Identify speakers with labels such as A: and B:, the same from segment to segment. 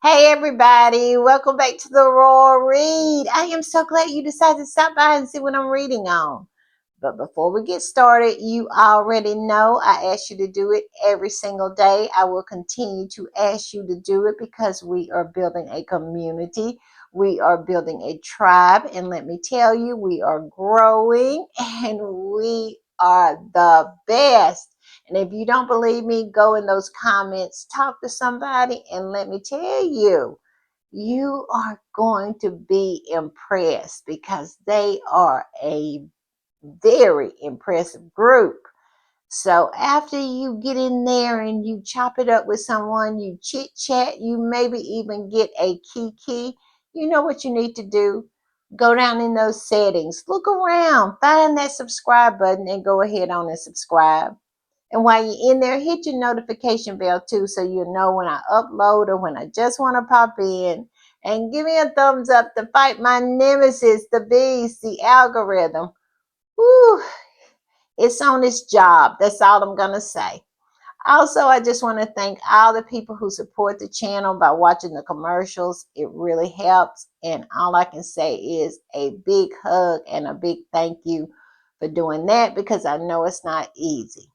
A: Hey everybody, welcome back to the Raw Read. I am so glad you decided to stop by and see what I'm reading on. But before we get started, you already know I ask you to do it every single day. I will continue to ask you to do it because we are building a community. We are building a tribe. And let me tell you, we are growing and we are the best. And if you don't believe me, go in those comments, talk to somebody, and let me tell you, you are going to be impressed because they are a very impressive group. So after you get in there and you chop it up with someone, you chit chat, you maybe even get a kiki. You know what you need to do? Go down in those settings, look around, find that subscribe button, and go ahead on and subscribe. And while you're in there, hit your notification bell too so you'll know when I upload or when I just want to pop in. And give me a thumbs up to fight my nemesis, the beast, the algorithm. Woo, it's on its job. That's all I'm going to say. Also, I just want to thank all the people who support the channel by watching the commercials. It really helps. And all I can say is a big hug and a big thank you for doing that because I know it's not easy.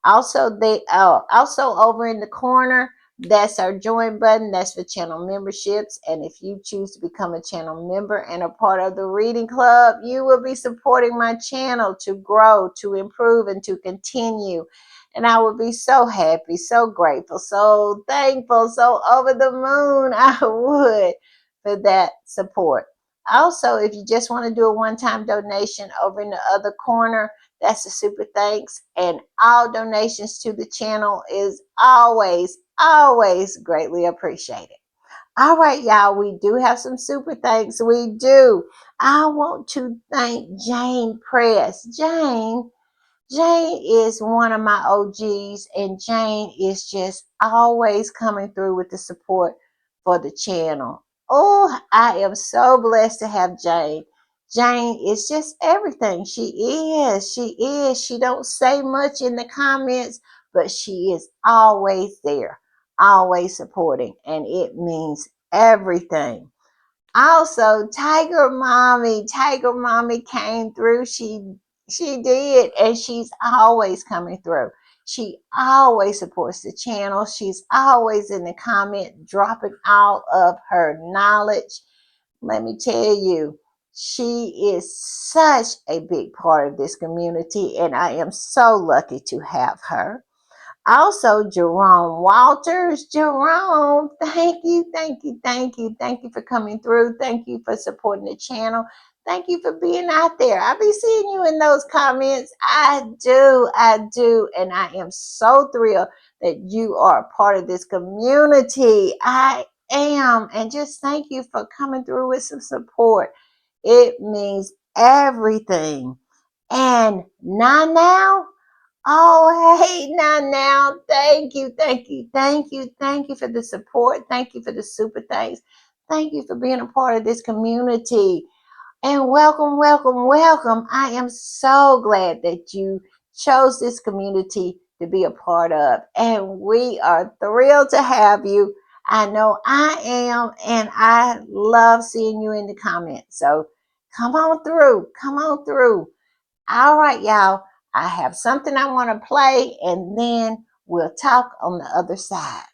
A: Also over in the corner, that's our join button. That's for channel memberships. And if you choose to become a channel member and a part of the reading club, you will be supporting my channel to grow, to improve, and to continue. And I would be so happy, so grateful, so thankful, so over the moon. I would for that support. Also, if you just want to do a one-time donation over in the other corner, that's a super thanks. And all donations to the channel is always greatly appreciated. All right, y'all, we do have some super thanks. We do. I want to thank Jane Press. Jane is one of my OGs, and Jane is just always coming through with the support for the channel. Oh, I am so blessed to have Jane. Jane is just everything. She is. She is. She don't say much in the comments, but she is always there, always supporting, and it means everything. Also, Tiger Mommy came through. She did, and she's always coming through. She always supports the channel. She's always in the comment dropping all of her knowledge. Let me tell you, she is such a big part of this community, and I am so lucky to have her. Also, Jerome Walters. Jerome, thank you for coming through. Thank you for supporting the channel. Thank you for being out there. I be seeing you in those comments. I do. And I am so thrilled that you are a part of this community. I am. And just thank you for coming through with some support. It means everything. And now. Oh, hey, now. Thank you for the support. Thank you for the super thanks. Thank you for being a part of this community. And welcome. I am so glad that you chose this community to be a part of. And we are thrilled to have you. I know I am, and I love seeing you in the comments. So come on through. Come on through. All right, y'all. I have something I want to play, and then we'll talk on the other side.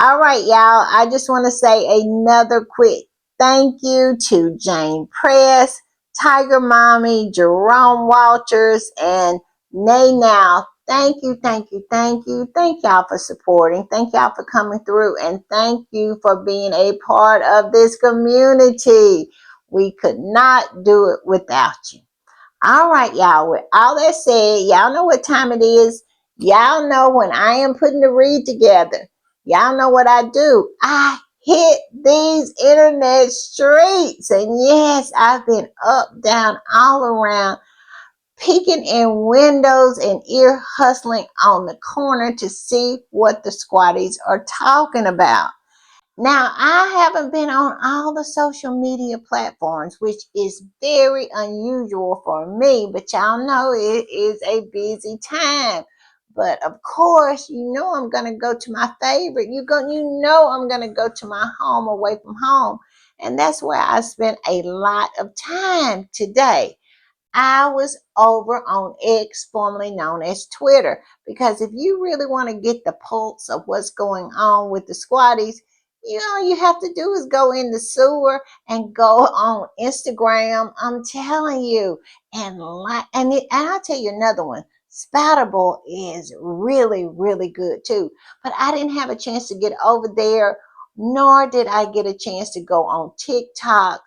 A: All right, y'all. I just want to say another quick thank you to Jane Press, Tiger Mommy, Jerome Walters, and Nay Now. Thank you. Thank y'all for supporting. Thank y'all for coming through. And thank you for being a part of this community. We could not do it without you. All right, y'all. With all that said, y'all know what time it is. Y'all know when I am putting the read together, y'all know what I do. I hit these internet streets. And yes, I've been up, down, all around, peeking in windows and ear hustling on the corner to see what the squatties are talking about. Now, I haven't been on all the social media platforms, which is very unusual for me, but y'all know it is a busy time. But of course, you know I'm going to go to my favorite. You know I'm going to go to my home away from home. And that's where I spent a lot of time today. I was over on X, formerly known as Twitter, because if you really want to get the pulse of what's going on with the squatties, you have to do is go in the sewer and go on Instagram. I'm telling you, and I'll tell you another one. Spoutable is really, really good too. But I didn't have a chance to get over there, nor did I get a chance to go on TikTok,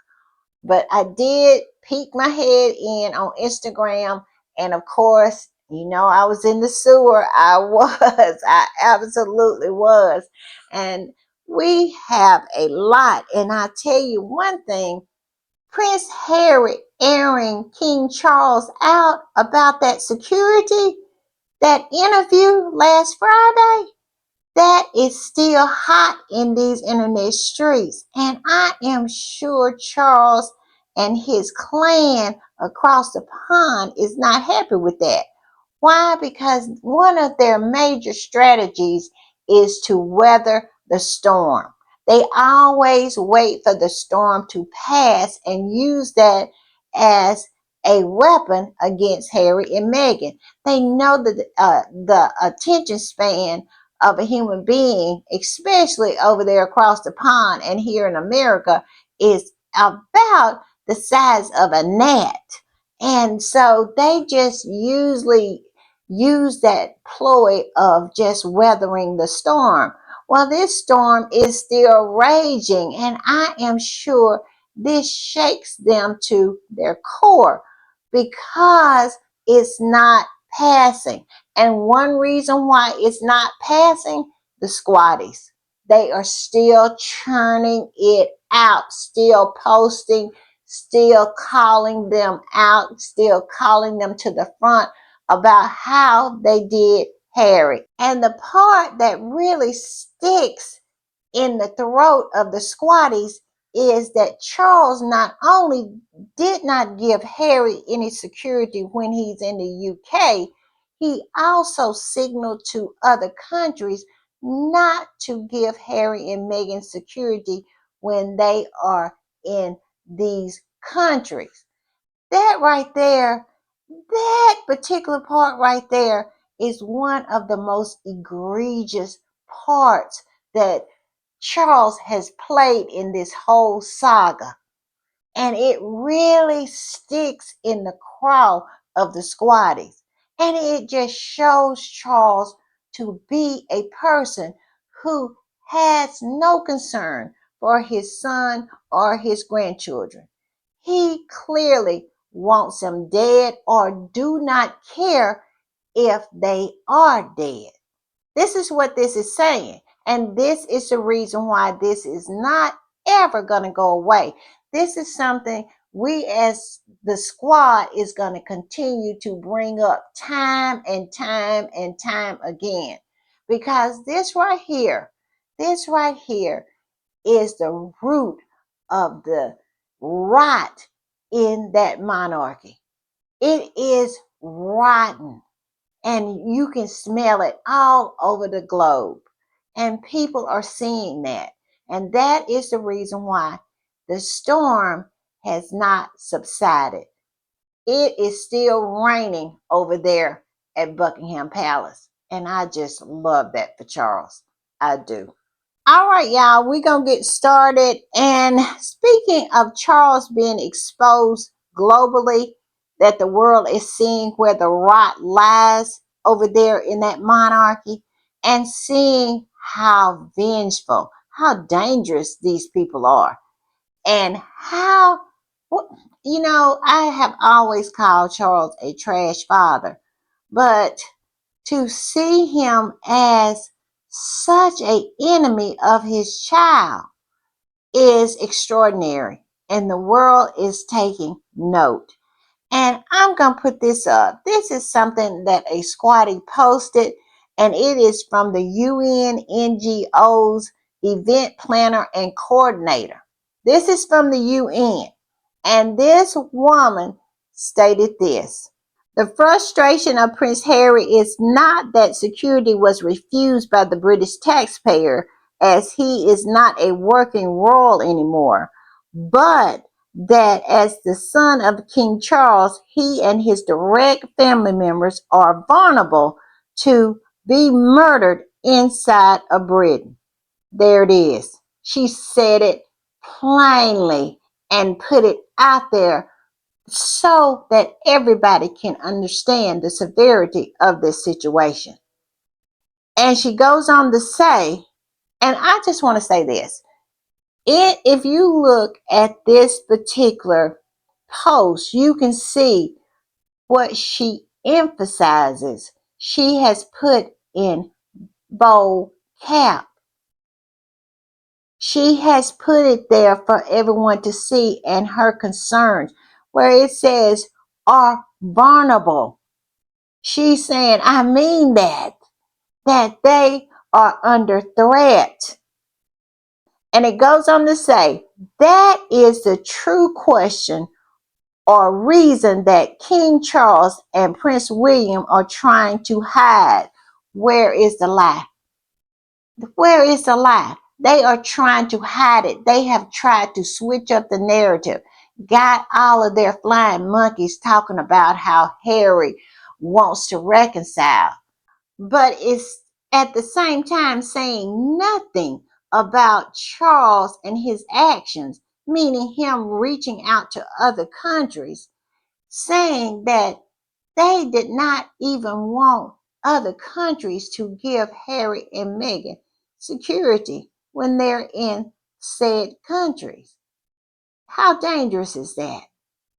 A: but I did peek my head in on Instagram. And of course, I was in the sewer. I was. I absolutely was. And we have a lot. And I tell you one thing, Prince Harry airing King Charles out about that security, that interview last Friday, that is still hot in these internet streets. And I am sure Charles and his clan across the pond is not happy with that. Why? Because one of their major strategies is to weather the storm. They always wait for the storm to pass and use that as a weapon against Harry and Meghan. They know that the attention span of a human being, especially over there across the pond and here in America, is about the size of a gnat. And so they just usually use that ploy of just weathering the storm. Well, this storm is still raging, and I am sure this shakes them to their core because it's not passing. And one reason why it's not passing, the squatties. They are still churning it out, still posting, still calling them out, still calling them to the front about how they did Harry. And the part that really sticks in the throat of the squatties is that Charles not only did not give Harry any security when he's in the UK, he also signaled to other countries not to give Harry and Meghan security when they are in these countries. That right there, that particular part right there is one of the most egregious parts that Charles has played in this whole saga. And it really sticks in the craw of the squatties. And it just shows Charles to be a person who has no concern for his son or his grandchildren. He clearly wants them dead or do not care if they are dead. This is what this is saying. And this is the reason why this is not ever going to go away. This is something we as the squad is going to continue to bring up time and time and time again. Because this right here is the root of the rot in that monarchy. It is rotten, and you can smell it all over the globe. And people are seeing that. And that is the reason why the storm has not subsided. It is still raining over there at Buckingham Palace. And I just love that for Charles. I do. All right, y'all, we're going to get started. And speaking of Charles being exposed globally, that the world is seeing where the rot lies over there in that monarchy, and seeing how vengeful, how dangerous these people are, and how, I have always called Charles a trash father, but to see him as such an enemy of his child is extraordinary, and the world is taking note. And I'm going to put this up. This is something that a squatty posted, and it is from the UN NGO's event planner and coordinator. This is from the UN. And this woman stated this: the frustration of Prince Harry is not that security was refused by the British taxpayer, as he is not a working royal anymore, but that as the son of King Charles, he and his direct family members are vulnerable to be murdered inside of Britain. There it is. She said it plainly and put it out there so that everybody can understand the severity of this situation. And she goes on to say, and I just want to say this: if you look at this particular post, you can see what she emphasizes. She has put in bold cap. She has put it there for everyone to see, and her concerns, where it says, are vulnerable. She's saying, I mean that they are under threat. And it goes on to say, that is the true question or reason that King Charles and Prince William are trying to hide. Where is the lie? Where is the lie? They are trying to hide it. They have tried to switch up the narrative. Got all of their flying monkeys talking about how Harry wants to reconcile, but it's at the same time saying nothing about Charles and his actions, meaning him reaching out to other countries, saying that they did not even want other countries to give Harry and Meghan security when they're in said countries. How dangerous is that?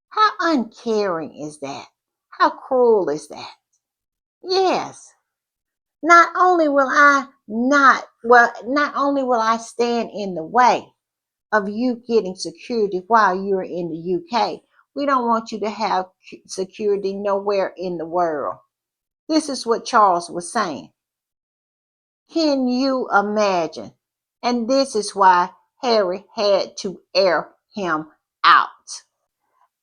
A: How uncaring is that? How cruel is that? Yes. Not only will I stand in the way of you getting security while you're in the UK, we don't want you to have security nowhere in the world. This is what Charles was saying. Can you imagine? And this is why Harry had to air him out.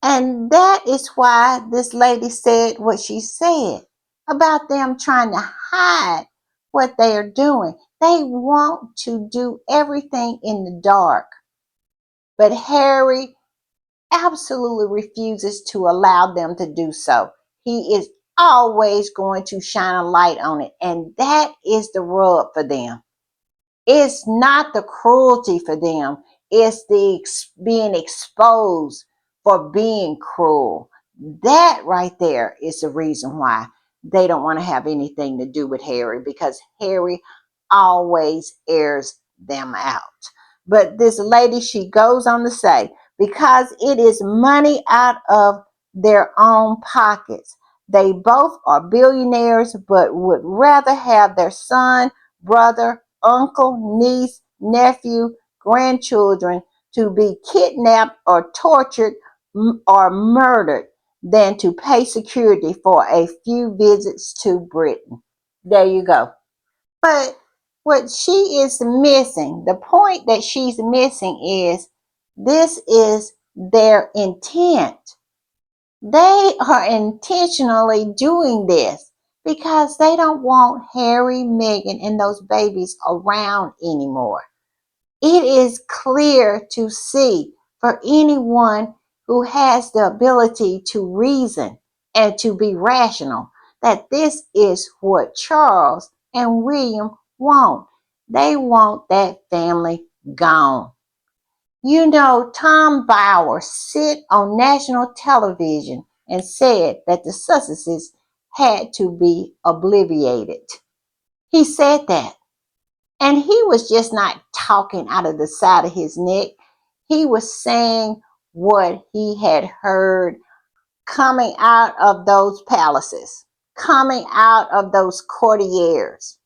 A: And that is why this lady said what she said about them trying to hide what they are doing. They want to do everything in the dark. But Harry absolutely refuses to allow them to do so. He is always going to shine a light on it. And that is the rub for them. It's not the cruelty for them. It's the being exposed for being cruel. That right there is the reason why they don't want to have anything to do with Harry, because Harry always airs them out. But this lady, she goes on to say, because it is money out of their own pockets. They both are billionaires, but would rather have their son, brother, uncle, niece, nephew, grandchildren to be kidnapped or tortured or murdered than to pay security for a few visits to Britain. There you go. But what she is missing, the point that she's missing is this is their intent. They are intentionally doing this because they don't want Harry, Meghan, and those babies around anymore. It is clear to see for anyone who has the ability to reason and to be rational that this is what Charles and William want. They want that family gone. You know, Tom Bauer sit on national television and said that the Sussexes had to be obliterated. He said that. And he was just not talking out of the side of his neck. He was saying what he had heard coming out of those palaces. coming out of those courtiers,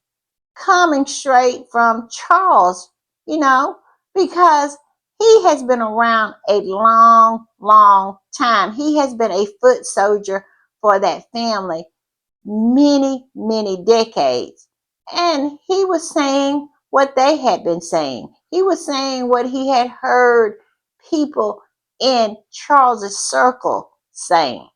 A: coming straight from Charles, because he has been around a long, long time. He has been a foot soldier for that family many, many decades. And he was saying what they had been saying. He was saying what he had heard people in Charles's circle saying.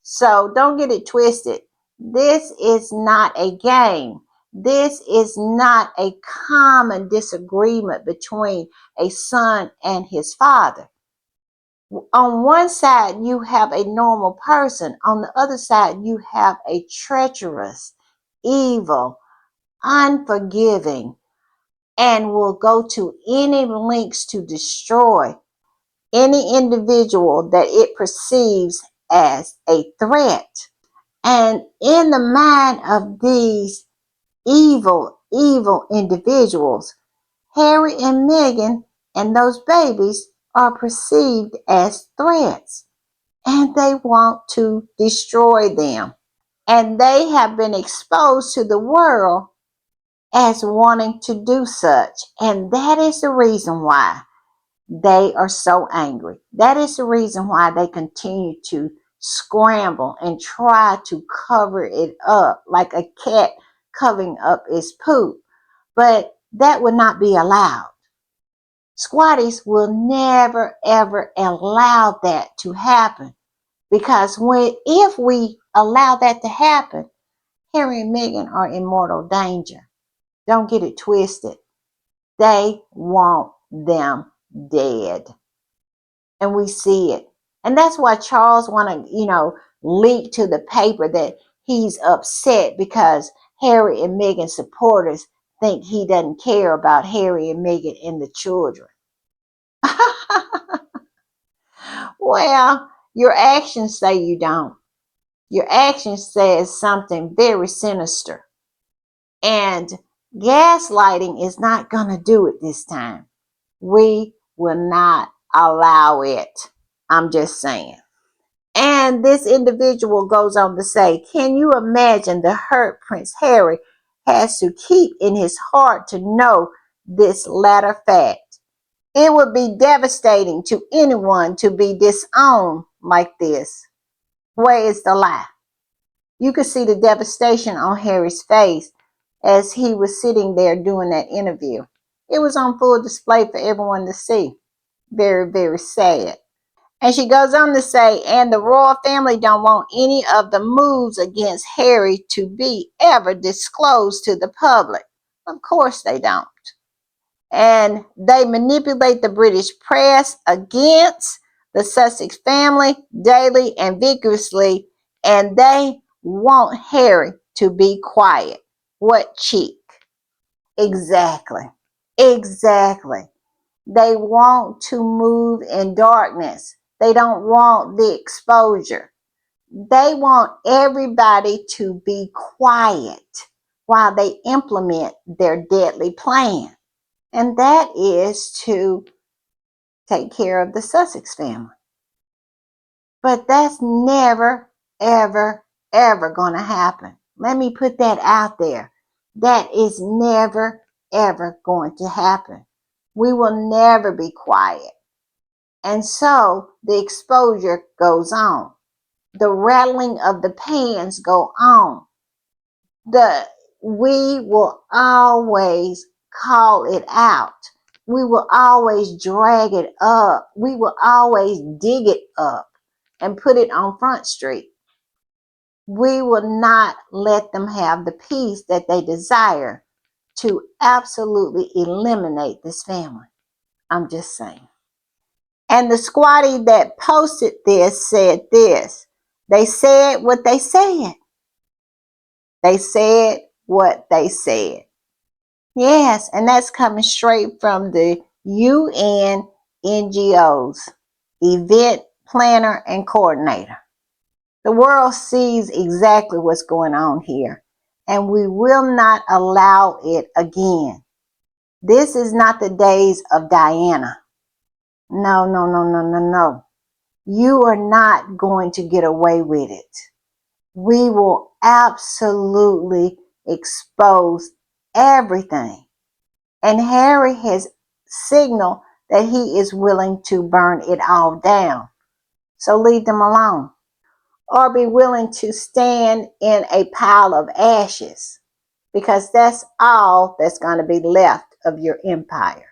A: So don't get it twisted. This is not a game. This is not a common disagreement between a son and his father. On one side, you have a normal person. On the other side, you have a treacherous, evil, unforgiving, and will go to any lengths to destroy any individual that it perceives as a threat. And in the mind of these evil, evil individuals, Harry and Meghan and those babies are perceived as threats, and they want to destroy them. And they have been exposed to the world as wanting to do such. And that is the reason why they are so angry. That is the reason why they continue to scramble and try to cover it up like a cat covering up its poop. But that would not be allowed. Squatties will never ever allow that to happen, because if we allow that to happen, Harry and Meghan are in mortal danger. Don't get it twisted. They want them dead. And we see it. And that's why Charles want to, leak to the paper that he's upset because Harry and Meghan supporters think he doesn't care about Harry and Meghan and the children. Well, your actions say you don't. Your actions says something very sinister. And gaslighting is not going to do it this time. We will not allow it. I'm just saying. And this individual goes on to say, can you imagine the hurt Prince Harry has to keep in his heart to know this latter fact? It would be devastating to anyone to be disowned like this. Where is the lie? You could see the devastation on Harry's face as he was sitting there doing that interview. It was on full display for everyone to see. Very, very sad. And she goes on to say, and the royal family don't want any of the moves against Harry to be ever disclosed to the public. Of course they don't. And they manipulate the British press against the Sussex family daily and vigorously, and they want Harry to be quiet. What cheek? Exactly. Exactly. They want to move in darkness. They don't want the exposure. They want everybody to be quiet while they implement their deadly plan. And that is to take care of the Sussex family. But that's never, ever, ever going to happen. Let me put that out there. That is never, ever going to happen. We will never be quiet. And so the exposure goes on. The rattling of the pans go on. We will always call it out. We will always drag it up. We will always dig it up and put it on Front Street. We will not let them have the peace that they desire to absolutely eliminate this family. I'm just saying. And the squatty that posted this said this. They said what they said. They said what they said. Yes, and that's coming straight from the UN NGOs, event planner and coordinator. The world sees exactly what's going on here, and we will not allow it again. This is not the days of Diana. No, no, no, no, no, no. You are not going to get away with it. we will absolutely expose everything. And Harry has signaled that he is willing to burn it all down. So leave them alone. Or be willing to stand in a pile of ashes, because that's all that's going to be left of your empire.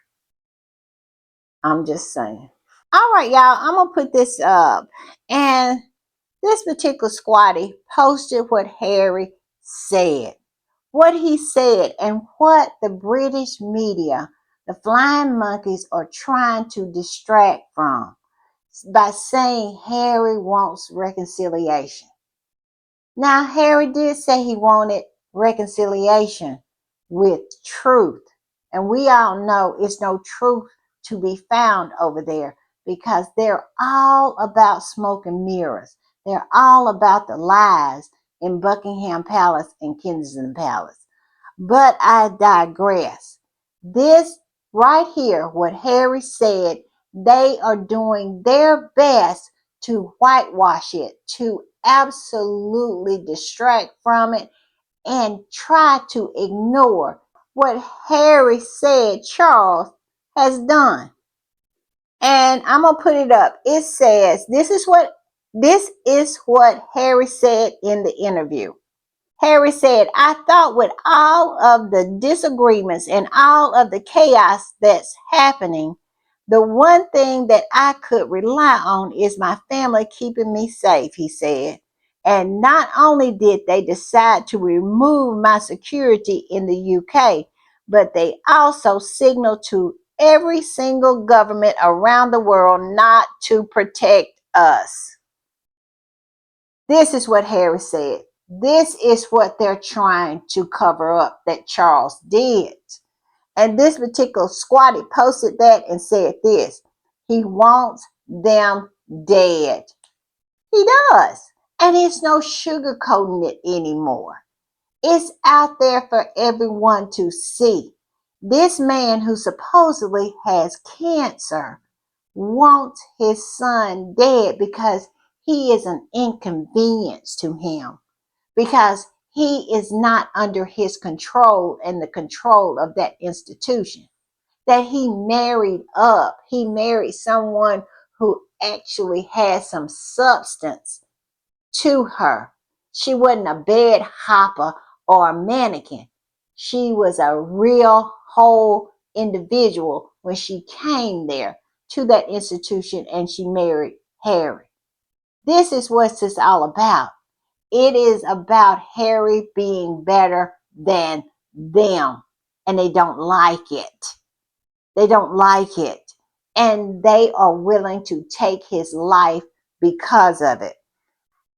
A: I'm just saying. All right, y'all, I'm going to put this up. And this particular squatty posted what Harry said. What he said and what the British media, the flying monkeys, are trying to distract from by saying Harry wants reconciliation. Now, Harry did say he wanted reconciliation with truth. And we all know it's no truth to be found over there, because they're all about smoke and mirrors. They're all about the lies in Buckingham Palace and Kensington Palace. But I digress. This right here, what Harry said, they are doing their best to whitewash it, to absolutely distract from it, and try to ignore what Harry said Charles has done. And I'm gonna put it up. It says this is what Harry said in the interview. Harry said, I thought with all of the disagreements and all of the chaos that's happening, the one thing that I could rely on is my family keeping me safe, he said. And not only did they decide to remove my security in the UK, but they also signaled to every single government around the world not to protect us. This is what Harry said. This is what they're trying to cover up that Charles did. And this particular squatty posted that and said this. He wants them dead. He does. And it's no sugarcoating it anymore. It's out there for everyone to see. This man who supposedly has cancer wants his son dead because he is an inconvenience to him, because he is not under his control and the control of that institution. That he married up. He married someone who actually had some substance to her. She wasn't a bed hopper or a mannequin. She was a real whole individual when she came there to that institution and she married Harry. This is what it's all about. It is about Harry being better than them, and they don't like it. They don't like it. And they are willing to take his life because of it.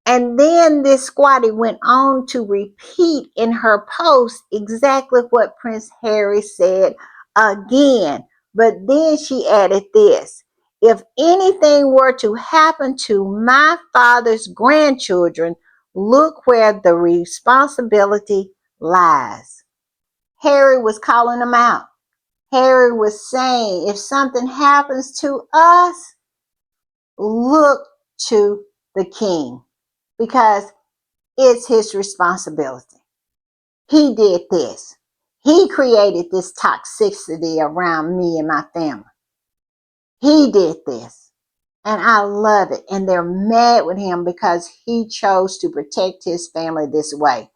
A: And then this squatty went on to repeat in her post exactly what Prince Harry said again. But then she added this. If anything were to happen to my father's grandchildren, look where the responsibility lies. Harry was calling them out. Harry was saying, if something happens to us, look to the king, because it's his responsibility. He did this. He created this toxicity around me and my family. He did this. And I love it. And they're mad with him because he chose to protect his family this way.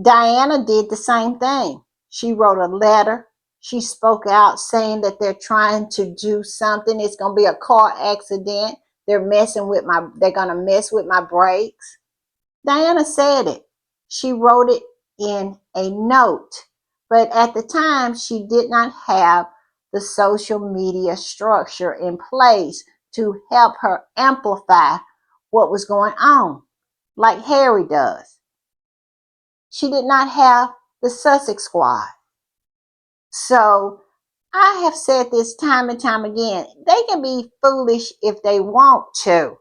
A: Diana did the same thing. She wrote a letter. She spoke out saying that they're trying to do something. It's going to be a car accident. They're going to mess with my brakes. Diana said it. She wrote it in a note. But at the time, she did not have the social media structure in place to help her amplify what was going on, like Harry does. She did not have the Sussex squad. So I have said this time and time again. They can be foolish if they want to.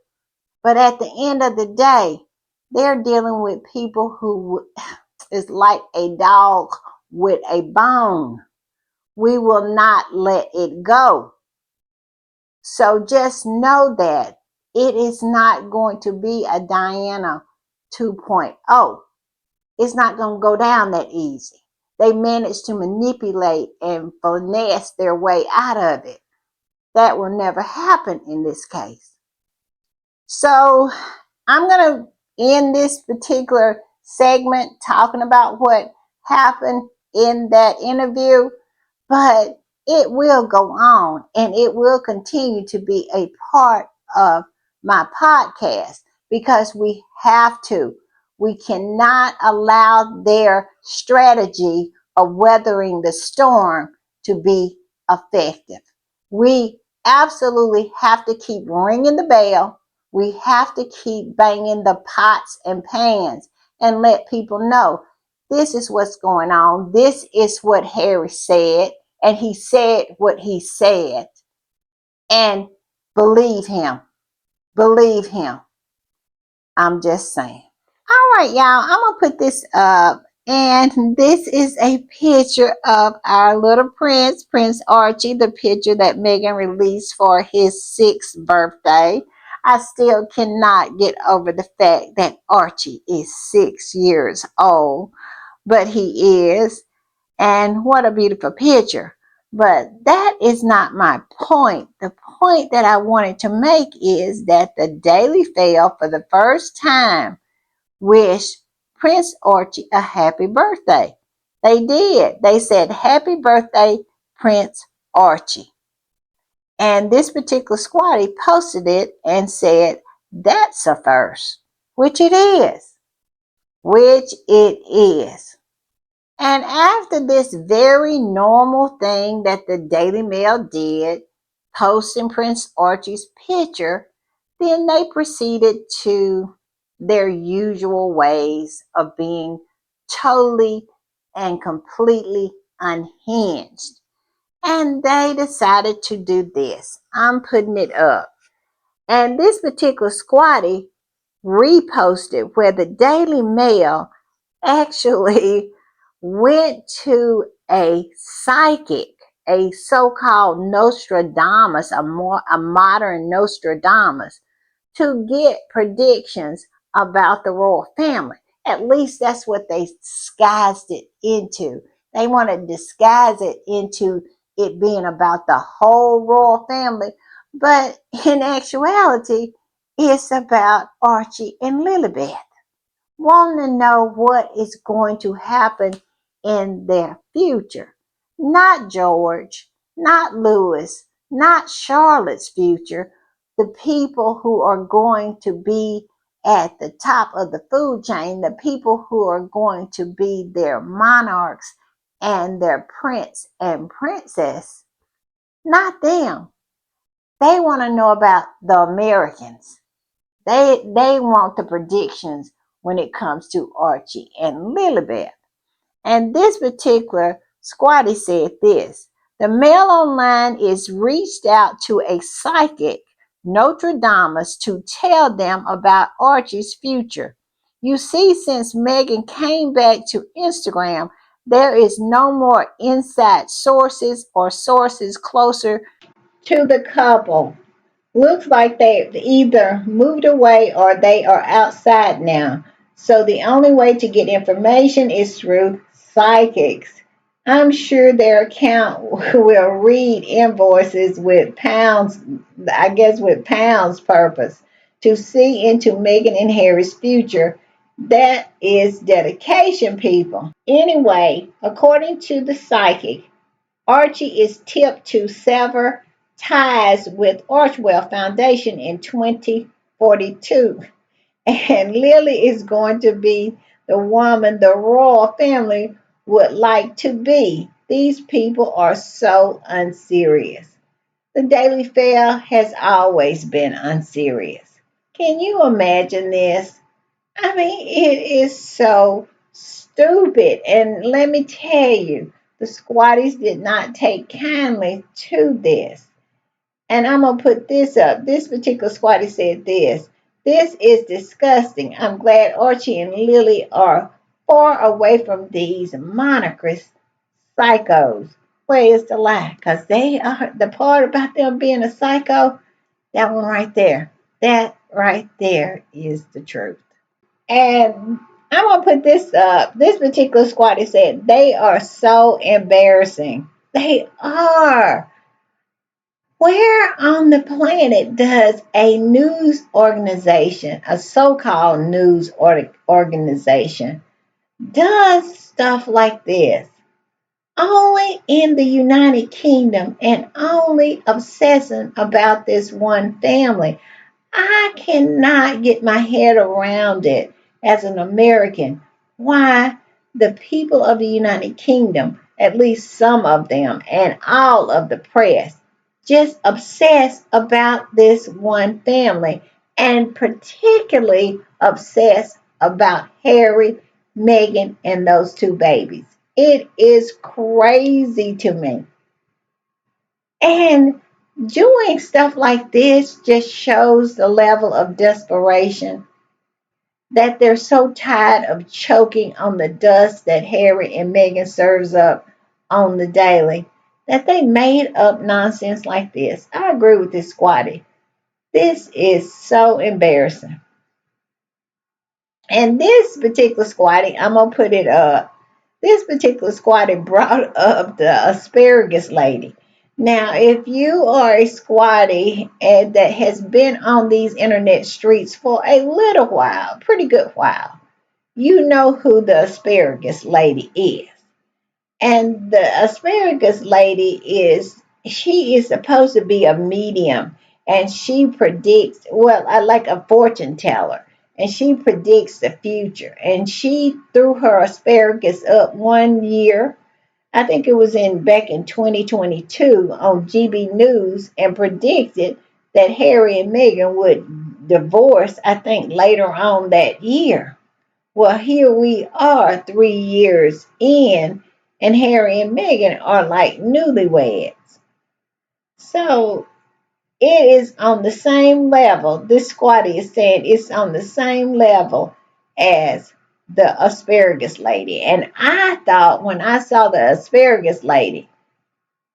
A: But at the end of the day, they're dealing with people who is like a dog with a bone. We will not let it go. So just know that it is not going to be a Diana 2.0. It's not going to go down that easy. They managed to manipulate and finesse their way out of it. That will never happen in this case. So I'm going to end this particular segment talking about what happened in that interview, but it will go on and it will continue to be a part of my podcast because we have to. We cannot allow their strategy of weathering the storm to be effective. We absolutely have to keep ringing the bell. We have to keep banging the pots and pans and let people know this is what's going on. This is what Harry said. And he said what he said. And believe him. Believe him. I'm just saying. All right, y'all. I'm going to put this up. And this is a picture of our little prince, Prince Archie, the picture that Meghan released for his 6th birthday. I still cannot get over the fact that Archie is 6 years old, but he is. And what a beautiful picture. But that is not my point. The point that I wanted to make is that the Daily Fail, for the first time, wished Prince Archie a happy birthday. They did. They said, "Happy birthday, Prince Archie." And this particular squatty posted it and said, "That's a first," which it is. Which it is. And after this very normal thing that the Daily Mail did, posting Prince Archie's picture, then they proceeded to their usual ways of being totally and completely unhinged. And they decided to do this. I'm putting it up. And this particular squatty reposted where the Daily Mail actually went to a psychic, a so-called Nostradamus, a modern Nostradamus, to get predictions about the royal family. At least that's what they disguised it into. They want to disguise it into it being about the whole royal family, but in actuality, it's about Archie and Lilibet wanting to know what is going to happen in their future. Not George, not Louis, not Charlotte's future. The people who are going to be at the top of the food chain, the people who are going to be their monarchs and their prince and princess, not them. They want to know about the Americans. They want the predictions when it comes to Archie and Lilibet. And this particular squatty said this: the Mail Online is reached out to a psychic, Nostradamus, to tell them about Archie's future. You see, since Meghan came back to Instagram, there is no more inside sources or sources closer to the couple. Looks like they've either moved away or they are outside now. So the only way to get information is through psychics. I'm sure their account will read invoices with pounds, I guess with pounds purpose, to see into Meghan and Harry's future. That is dedication, people. Anyway, according to the psychic, Archie is tipped to sever ties with Archwell Foundation in 2042. And Lily is going to be the woman the royal family would like to be. These people are so unserious. The Daily Fail has always been unserious. Can you imagine this? I mean, it is so stupid. And let me tell you, the squatties did not take kindly to this. And I'm going to put this up. This particular squatty said this: "This is disgusting. I'm glad Archie and Lily are far away from these monarchist psychos." Where is the lie? Because they are the part about them being a psycho, that one right there. That right there is the truth. And I'm gonna put this up. This particular squad said they are so embarrassing. They are. Where on the planet does a news organization, a so-called news organization, does stuff like this? Only in the United Kingdom and only obsessing about this one family. I cannot get my head around it as an American. Why the people of the United Kingdom, at least some of them, and all of the press, just obsess about this one family, and particularly obsess about Harry, Meghan, and those two babies. It is crazy to me. And doing stuff like this just shows the level of desperation that they're so tired of choking on the dust that Harry and Meghan serves up on the daily that they made up nonsense like this. I agree with this squatty. This is so embarrassing. And this particular squatty, I'm gonna put it up. This particular squatty brought up the asparagus lady. Now, if you are a squatty and that has been on these internet streets for a little while, pretty good while, you know who the asparagus lady is. And the asparagus lady she is supposed to be a medium, and she predicts, well, I like a fortune teller, and she predicts the future. And she threw her asparagus up one year, I think it was in back in 2022 on GB News, and predicted that Harry and Meghan would divorce, I think later on that year. Well, here we are 3 years in, and Harry and Meghan are like newlyweds. So it is on the same level. This squatty is saying it's on the same level as the asparagus lady. And I thought when I saw the asparagus lady,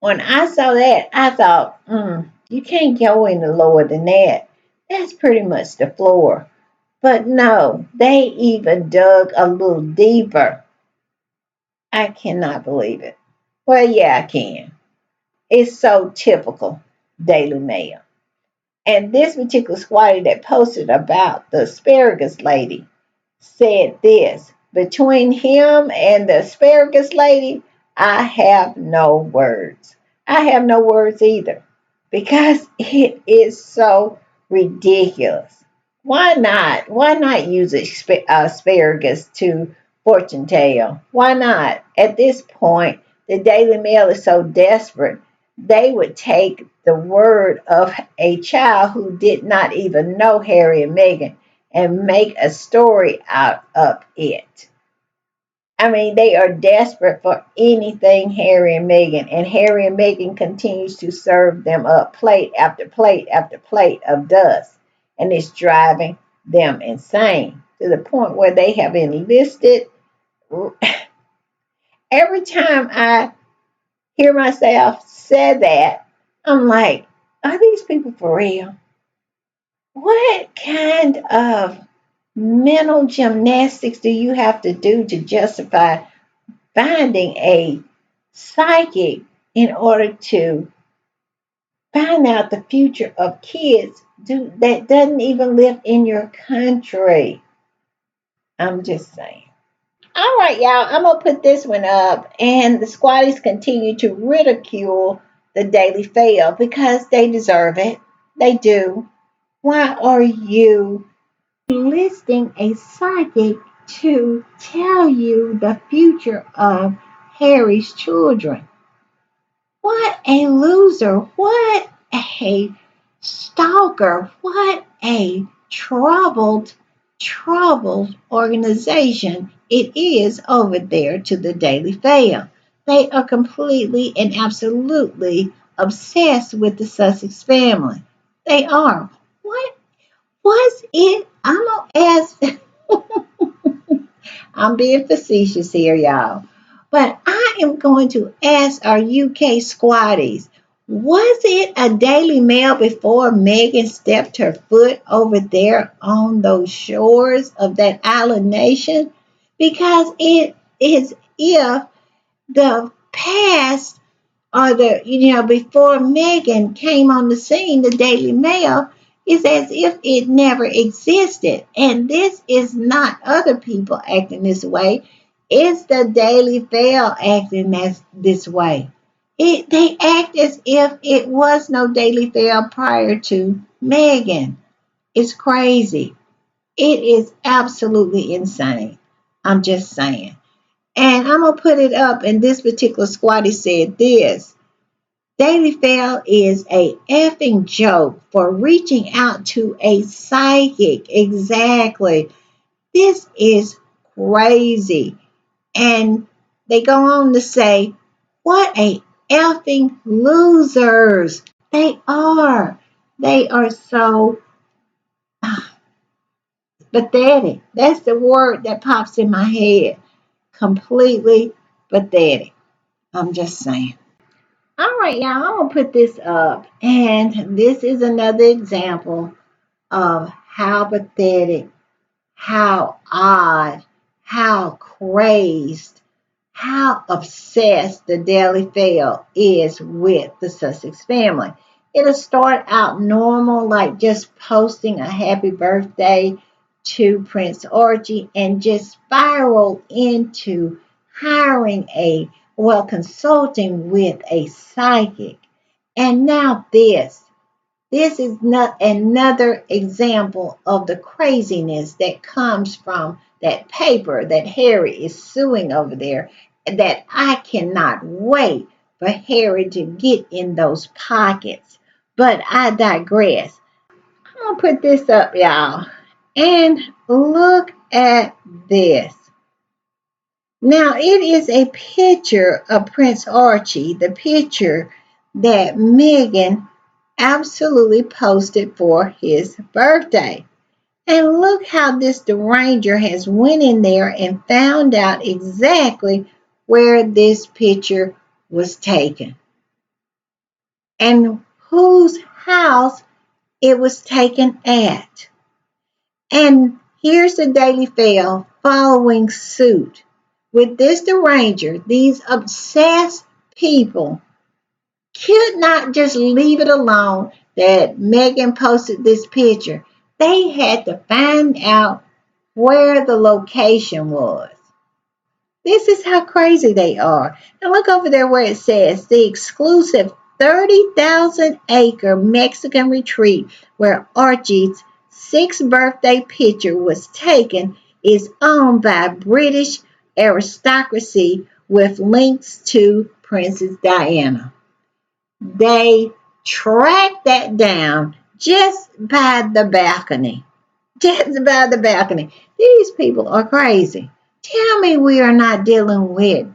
A: when I saw that, I thought, you can't go any lower than that. That's pretty much the floor. But no, they even dug a little deeper. I cannot believe it. Well, yeah, I can. It's so typical Daily Mail. And this particular squatty that posted about the asparagus lady said this: between him and the asparagus lady, I have no words. I have no words either because it is so ridiculous. Why not? Why not use asparagus to fortune tell? Why not? At this point, the Daily Mail is so desperate, they would take the word of a child who did not even know Harry and Meghan and make a story out of it. I mean, they are desperate for anything Harry and Meghan, and Harry and Meghan continues to serve them up plate after plate after plate of dust, and it's driving them insane to the point where they have enlisted. Every time I hear myself say that, I'm like, are these people for real? What kind of mental gymnastics do you have to do to justify finding a psychic in order to find out the future of kids that doesn't even live in your country? I'm just saying. All right, y'all, I'm going to put this one up. And the squatties continue to ridicule the Daily Fail because they deserve it. They do. Why are you enlisting a psychic to tell you the future of Harry's children? What a loser. What a stalker. What a troubled organization it is over there to the Daily Fail. They are completely and absolutely obsessed with the Sussex family. They are. What was it? I'm going to ask. I'm being facetious here, y'all. But I am going to ask our UK squatties,
B: Was it a Daily Mail before Megan stepped her foot over there on those shores of that island nation? Because it is if the past or before Megan came on the scene, the Daily Mail is as if it never existed. And this is not other people acting this way. It's the Daily Mail acting this way. They act as if it was no Daily Mail prior to Megan. It's crazy. It is absolutely insane. I'm just saying. And I'm gonna put it up. And this particular squatty said this. Daily Fail is a effing joke for reaching out to a psychic. Exactly. This is crazy. And they go on to say, what a effing losers. They are. They are so pathetic. That's the word that pops in my head. Completely pathetic. I'm just saying. All right, y'all, I'm going to put this up. And this is another example of how pathetic, how odd, how crazed, how obsessed the Daily Fail is with the Sussex family. It'll start out normal, like just posting a happy birthday to Prince Archie, and just spiral into consulting with a psychic. And now this. This is not another example of the craziness that comes from that paper that Harry is suing over there, that I cannot wait for Harry to get in those pockets. But I digress. I'm going to put this up, y'all. And look at this. Now, it is a picture of Prince Archie, the picture that Meghan absolutely posted for his birthday. And look how this deranger has went in there and found out exactly where this picture was taken and whose house it was taken at. And here's the Daily Fail following suit with this deranger. These obsessed people could not just leave it alone that Megan posted this picture. They had to find out where the location was. This is how crazy they are. And look over there where it says the exclusive 30,000-acre Mexican retreat where Archie's sixth birthday picture was taken is owned by British aristocracy with links to Princess Diana. They tracked that down just by the balcony. Just by the balcony. These people are crazy. Tell me we are not dealing with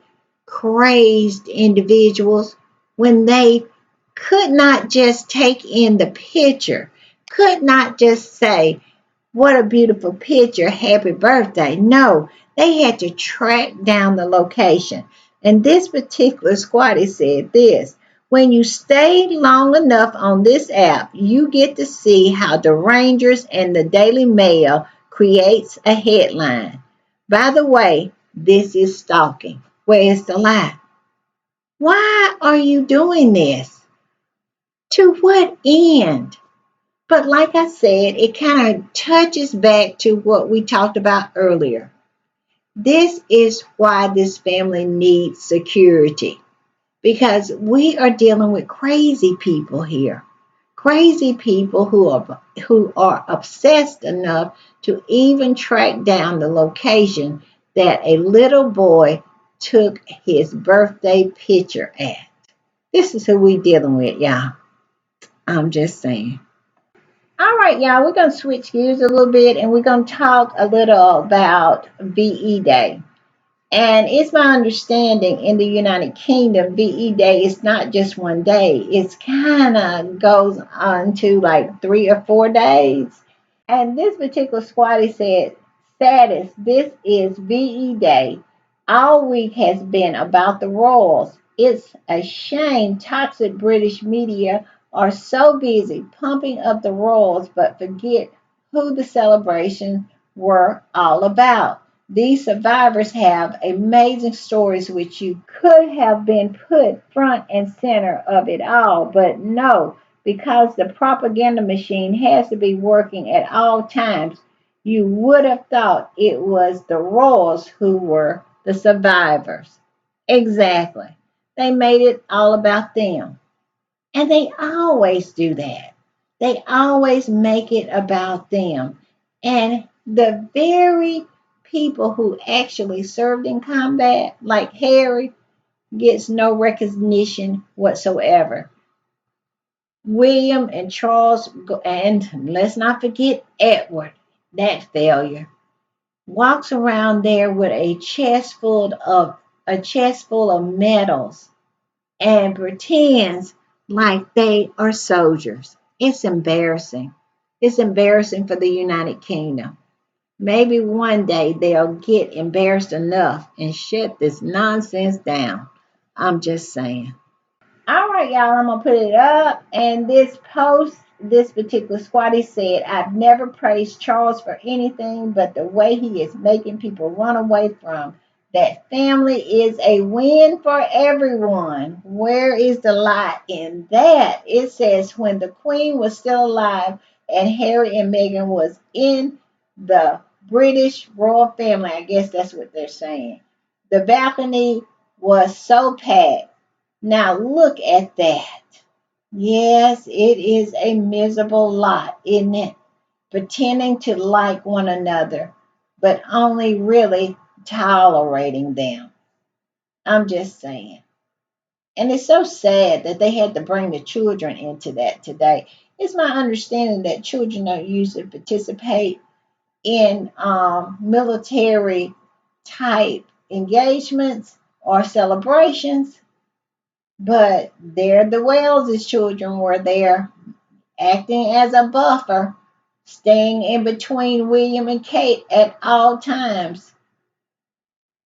B: crazed individuals when they could not just take in the picture, could not just say, what a beautiful picture, happy birthday. No, they had to track down the location. And this particular squatty said this. When you stay long enough on this app, you get to see how the Rangers and the Daily Mail creates a headline. By the way, this is stalking. Where is the lie? Why are you doing this? To what end? But like I said, it kind of touches back to what we talked about earlier. This is why this family needs security, because we are dealing with crazy people here. Crazy people who are obsessed enough to even track down the location that a little boy took his birthday picture at. This is who we dealing with, y'all. I'm just saying. All right, y'all, we're going to switch gears a little bit and we're going to talk a little about VE Day. And it's my understanding in the United Kingdom, VE Day is not just one day. It's kind of goes on to like 3 or 4 days. And this particular squatty said, status, this is VE Day. All week has been about the royals. It's a shame toxic British media are so busy pumping up the royals but forget who the celebrations were all about. These survivors have amazing stories which you could have been put front and center of it all, but no, because the propaganda machine has to be working at all times. You would have thought it was the royals who were the survivors. Exactly. They made it all about them. And they always do that. They always make it about them. And the very people who actually served in combat, like Harry, gets no recognition whatsoever. William and Charles, and let's not forget Edward, that failure, walks around there with a chest full of medals and pretends like they are soldiers. It's embarrassing. It's embarrassing for the United Kingdom. Maybe one day they'll get embarrassed enough and shut this nonsense down. I'm just saying. All right, y'all, I'm gonna put it up. And this post, this particular squatty said, I've never praised Charles for anything but the way he is making people run away from. That family is a win for everyone. Where is the lie in that? It says when the Queen was still alive and Harry and Meghan was in the British royal family. I guess that's what they're saying. The balcony was so packed. Now look at that. Yes, it is a miserable lot, isn't it? Pretending to like one another, but only really tolerating them. I'm just saying. And it's so sad that they had to bring the children into that today. It's my understanding that children don't usually participate in military type engagements or celebrations. But there the Wells's children were there, acting as a buffer, staying in between William and Kate at all times.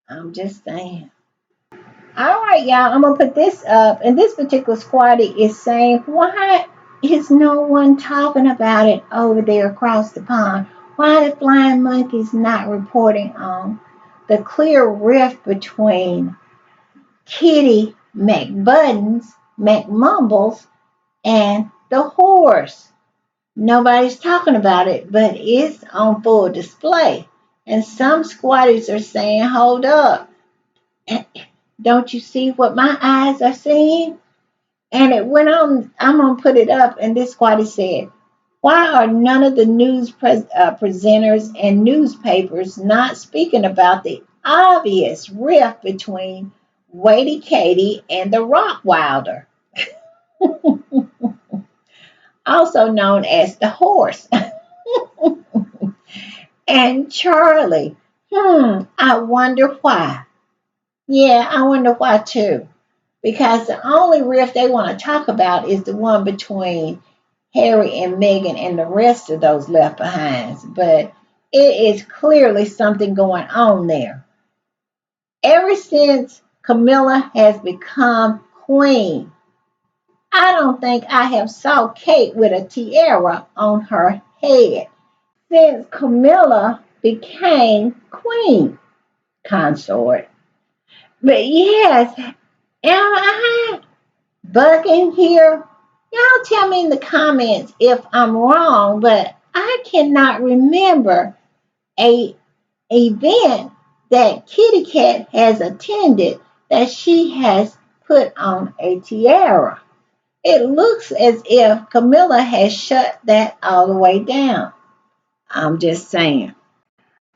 B: I'm just saying. All right, y'all, I'm gonna put this up, and this particular squatty is saying, why is no one talking about it over there across the pond? Why are the flying monkeys not reporting on the clear rift between Kitty McMumbles, and the horse? Nobody's talking about it, but it's on full display. And some squatters are saying, hold up, don't you see what my eyes are seeing? And it went on, I'm going to put it up, and this squatter said, why are none of the presenters and newspapers not speaking about the obvious rift between Wadey Katie and the Rockwilder, also known as the horse, and Charlie? I wonder why. Yeah, I wonder why too. Because the only rift they want to talk about is the one between Harry and Meghan and the rest of those left behinds. But it is clearly something going on there. Ever since Camilla has become queen, I don't think I have saw Kate with a tiara on her head since Camilla became queen consort. But yes, am I bugging here? Y'all tell me in the comments if I'm wrong, but I cannot remember a event that Kitty Cat has attended that she has put on a tiara. It looks as if Camilla has shut that all the way down. I'm just saying.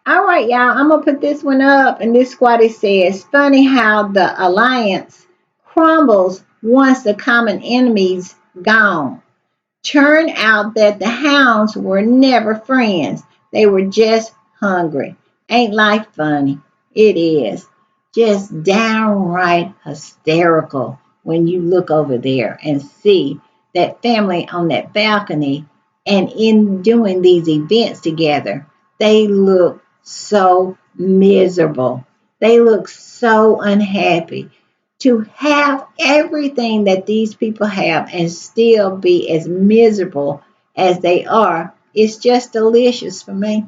B: All right, y'all, I'm going to put this one up. And this squatty says, funny how the alliance crumbles once the common enemy's gone. Turned out that the hounds were never friends. They were just hungry. Ain't life funny? It is. Just downright hysterical when you look over there and see that family on that balcony, and in doing these events together, they look so miserable. They look so unhappy. To have everything that these people have and still be as miserable as they are is just delicious for me.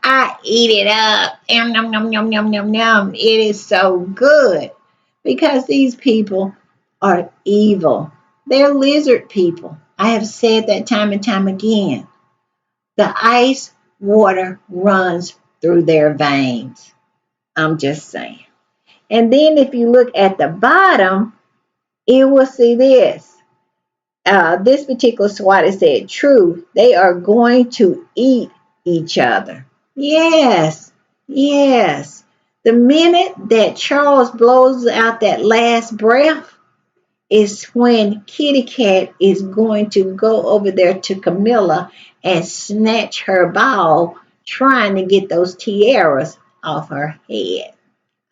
B: I eat it up. Yum, yum, yum, yum, yum, yum, yum. It is so good because these people are evil. They're lizard people. I have said that time and time again. The ice water runs through their veins. I'm just saying. And then if you look at the bottom, you will see this. This particular squatter said, true, they are going to eat each other. Yes, yes. The minute that Charles blows out that last breath is when Kitty Cat is going to go over there to Camilla and snatch her ball, trying to get those tiaras off her head.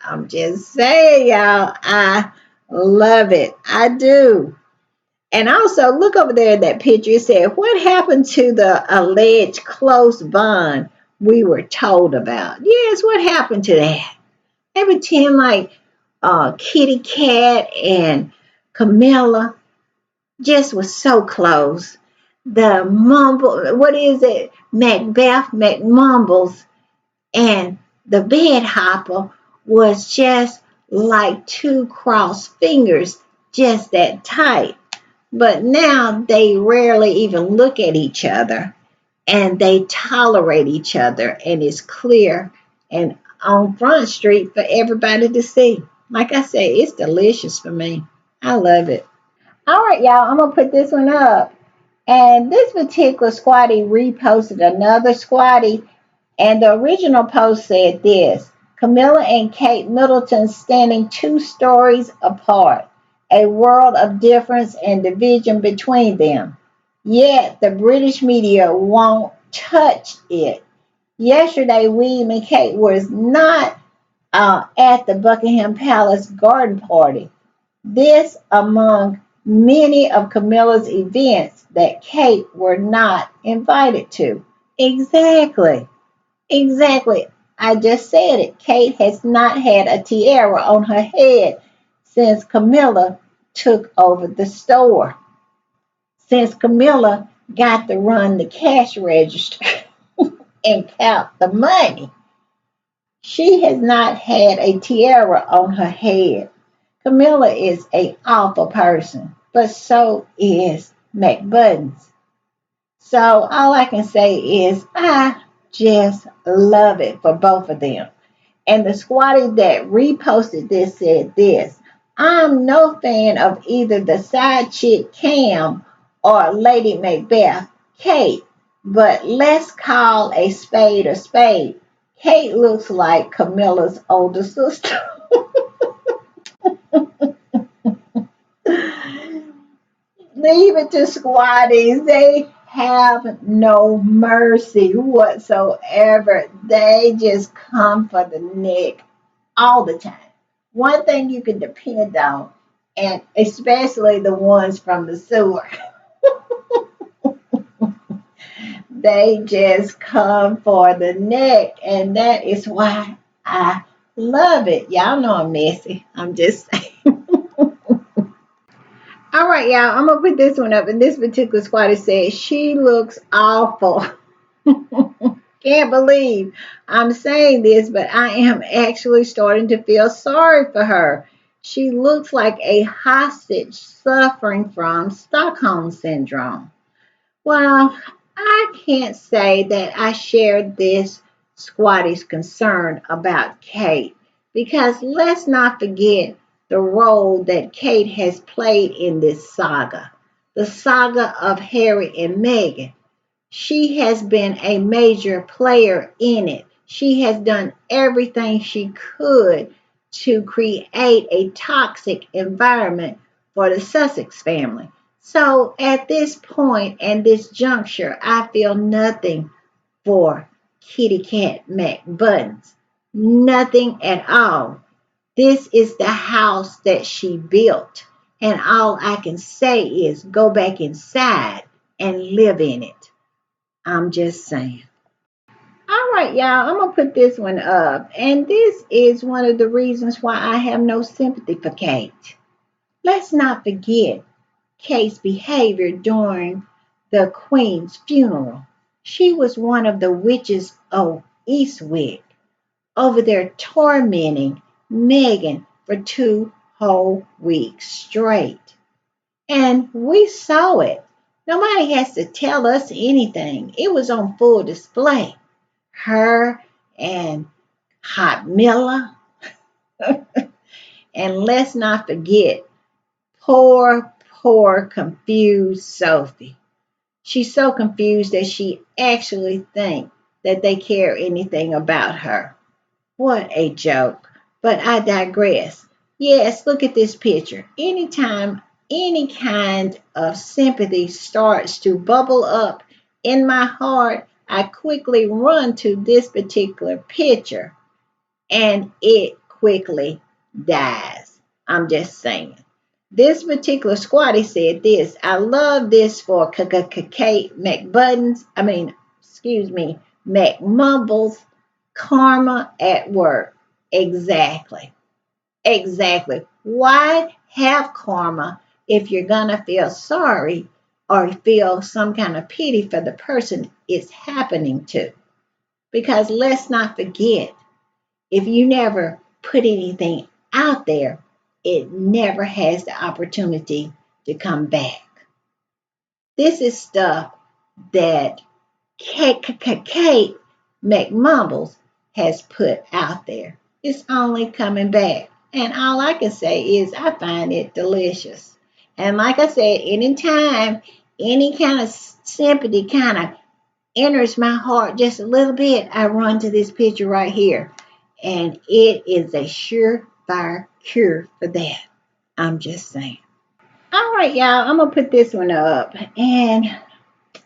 B: I'm just saying, y'all, I love it. I do. And also, look over there in that picture. It said, what happened to the alleged close bond we were told about? Yes, what happened to that? They pretend like Kitty Cat and Camilla just was so close. The mumble, what is it? Macbeth, McMumbles, and the bed hopper was just like two crossed fingers, just that tight. But now they rarely even look at each other and they tolerate each other, and it's clear and on Front Street for everybody to see. Like I say, it's delicious for me. I love it. All right, y'all, I'm gonna put this one up. And this particular squatty reposted another squatty, and the original post said this: Camilla and Kate Middleton standing 2 stories apart, a world of difference and division between them. Yet the British media won't touch it. Yesterday, William and Kate was not at the Buckingham Palace garden party. This among many of Camilla's events that Kate were not invited to. Exactly. Exactly. I just said it. Kate has not had a tiara on her head since Camilla took over the store. Since Camilla got to run the cash register and count the money, she has not had a tiara on her head. Camilla is a awful person, but so is McButtons. So all I can say is I just love it for both of them. And the squatty that reposted this said this: I'm no fan of either the side chick Cam or Lady Macbeth, Kate, but let's call a spade a spade. Kate looks like Camilla's older sister. Leave it to squatties. They have no mercy whatsoever. They just come for the neck all the time. One thing you can depend on, and especially the ones from the sewer, they just come for the neck. And that is why I love it. Y'all know I'm messy. I'm just saying. All right, y'all. I'm gonna put this one up. And this particular squatter says she looks awful. Can't believe I'm saying this, but I am actually starting to feel sorry for her. She looks like a hostage suffering from Stockholm syndrome. Well, I can't say that I share this squatty's concern about Kate, because let's not forget the role that Kate has played in this saga, the saga of Harry and Meghan. She has been a major player in it. She has done everything she could to create a toxic environment for the Sussex family. So at this point and this juncture, I feel nothing for Kitty Cat McButtons. Nothing at all. This is the house that she built. And all I can say is go back inside and live in it. I'm just saying. All right. right, y'all, I'm going to put this one up. And this is one of the reasons why I have no sympathy for Kate. Let's not forget Kate's behavior during the Queen's funeral. She was one of the witches of Eastwick, over there tormenting Megan for 2 whole weeks straight. And we saw it. Nobody has to tell us anything. It was on full display. Her and Hot Miller. And let's not forget, poor, confused Sophie. She's so confused that she actually thinks that they care anything about her. What a joke. But I digress. Yes, look at this picture. Anytime any kind of sympathy starts to bubble up in my heart, I quickly run to this particular picture and it quickly dies. I'm just saying. This particular squatty said this. I love this for Kate McButtons. Excuse me, McMumbles. Karma at work. Exactly. Exactly. Why have karma if you're going to feel sorry or feel some kind of pity for the person it's happening to? Because let's not forget, if you never put anything out there, it never has the opportunity to come back. This is stuff that Kate McMumbles has put out there. It's only coming back. And all I can say is I find it delicious. And like I said, anytime any kind of sympathy kind of enters my heart just a little bit, I run to this picture right here. And it is a surefire cure for that. I'm just saying. All right, y'all, I'm going to put this one up. And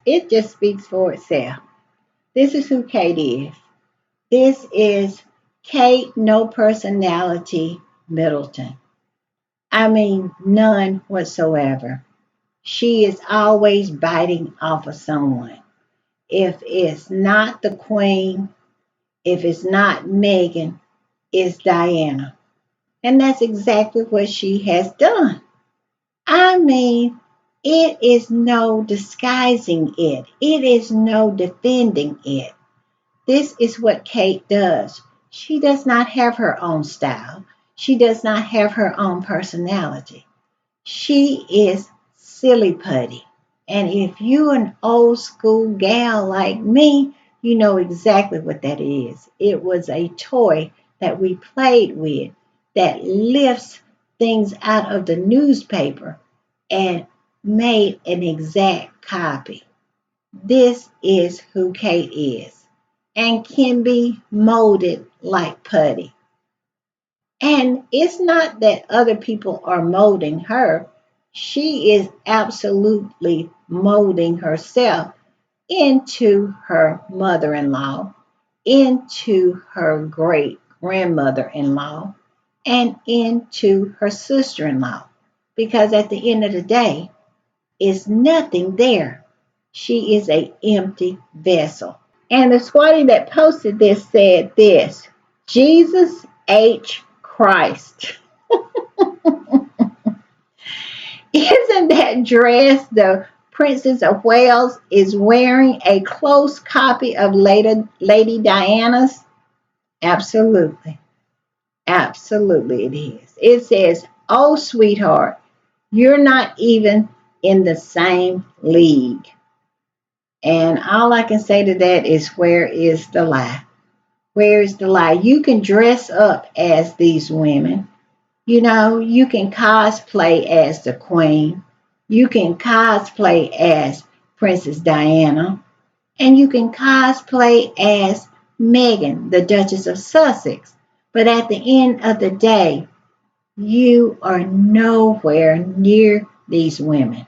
B: it just speaks for itself. This is who Kate is. This is Kate, no personality, Middleton. None whatsoever. She is always biting off of someone. If it's not the Queen, if it's not Megan, it's Diana. And that's exactly what she has done. I mean, it is no disguising it, it is no defending it. This is what Kate does. She does not have her own style. She does not have her own personality. She is silly putty. And if you're an old school gal like me, you know exactly what that is. It was a toy that we played with that lifts things out of the newspaper and made an exact copy. This is who Kate is and can be molded like putty. And it's not that other people are molding her. She is absolutely molding herself into her mother in law, into her great grandmother in law, and into her sister in law. Because at the end of the day, is nothing there. She is an empty vessel. And the squatty that posted this said this: Jesus H. Christ. Isn't that dress the Princess of Wales is wearing a close copy of Lady Diana's? Absolutely. Absolutely, it is. It says, "Oh, sweetheart, you're not even in the same league." And all I can say to that is, where is the lie? Where is the lie? You can dress up as these women. You know, you can cosplay as the Queen. You can cosplay as Princess Diana. And you can cosplay as Meghan, the Duchess of Sussex. But at the end of the day, you are nowhere near these women.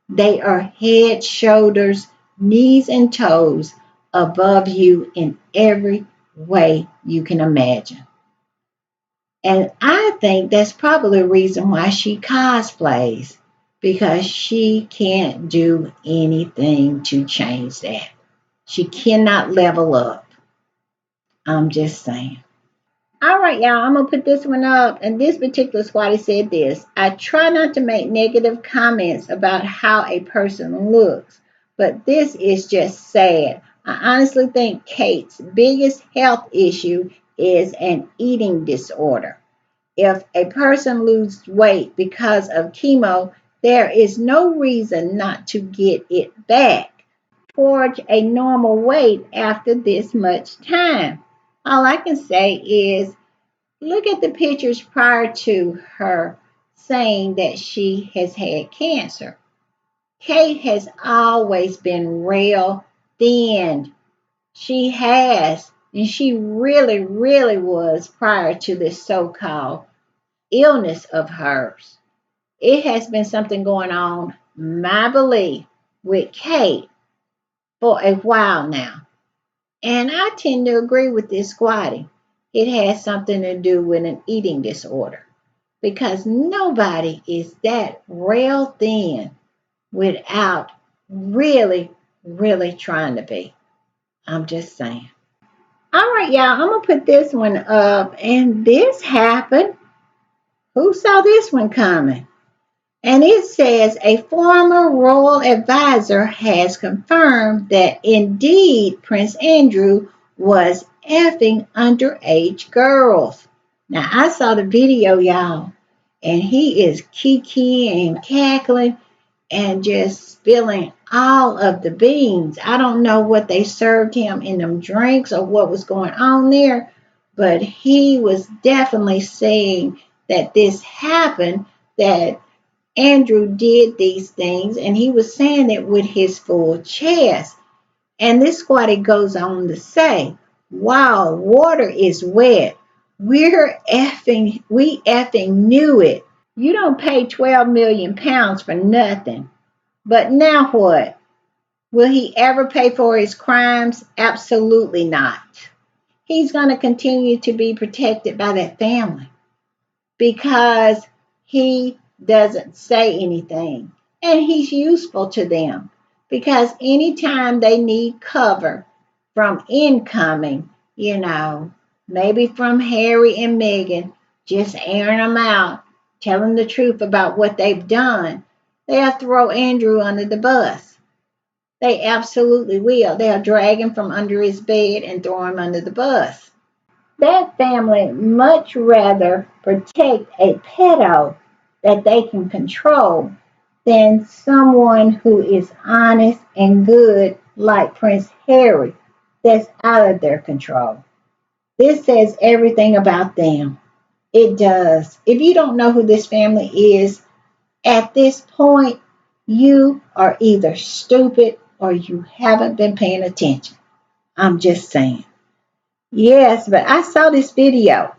B: They are head, shoulders, knees, and toes above you in every way you can imagine. And I think that's probably the reason why she cosplays, because she can't do anything to change that. She cannot level up. I'm just saying. All right, y'all, I'm going to put this one up. And this particular squatty said this: I try not to make negative comments about how a person looks, but this is just sad. I honestly think Kate's biggest health issue is an eating disorder. If a person loses weight because of chemo, there is no reason not to get it back towards a normal weight after this much time. All I can say is look at the pictures prior to her saying that she has had cancer. Kate has always been real thin. She has, and she really, really was prior to this so called illness of hers. It has been something going on, my belief, with Kate for a while now. And I tend to agree with this squatting. It has something to do with an eating disorder because nobody is that real thin without really, really trying to be. I'm just saying. All right, y'all, I'm going to put this one up. And this happened. Who saw this one coming? And it says a former royal advisor has confirmed that indeed Prince Andrew was effing underage girls. Now, I saw the video, y'all, and he is kikiing and cackling and just spilling all of the beans. I don't know what they served him in them drinks or what was going on there, but he was definitely saying that this happened, that Andrew did these things, and he was saying it with his full chest. And this squatty goes on to say, wow, water is wet. We effing knew it. You don't pay 12 million pounds for nothing. But now what? Will he ever pay for his crimes? Absolutely not. He's going to continue to be protected by that family because he doesn't say anything and he's useful to them because anytime they need cover from incoming, maybe from Harry and Meghan, just airing them out, telling the truth about what they've done, they'll throw Andrew under the bus. They absolutely will. They'll drag him from under his bed and throw him under the bus. That family much rather protect a pedo that they can control than someone who is honest and good like Prince Harry that's out of their control. This says everything about them. It does. If you don't know who this family is, at this point, you are either stupid or you haven't been paying attention. I'm just saying. Yes, but I saw this video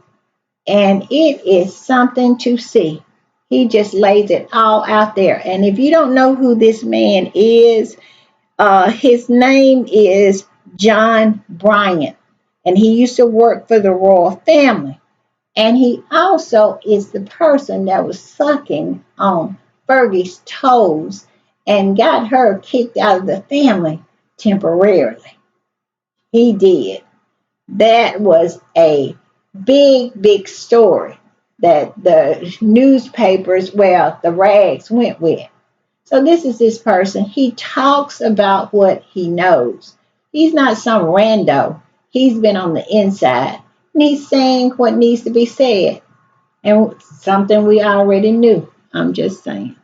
B: and it is something to see. He just lays it all out there. And if you don't know who this man is, his name is John Bryant, and he used to work for the royal family. And he also is the person that was sucking on Fergie's toes and got her kicked out of the family temporarily. He did. That was a big, big story that the newspapers, well, the rags went with. So this is this person. He talks about what he knows. He's not some rando. He's been on the inside. And he's saying what needs to be said. And something we already knew. I'm just saying.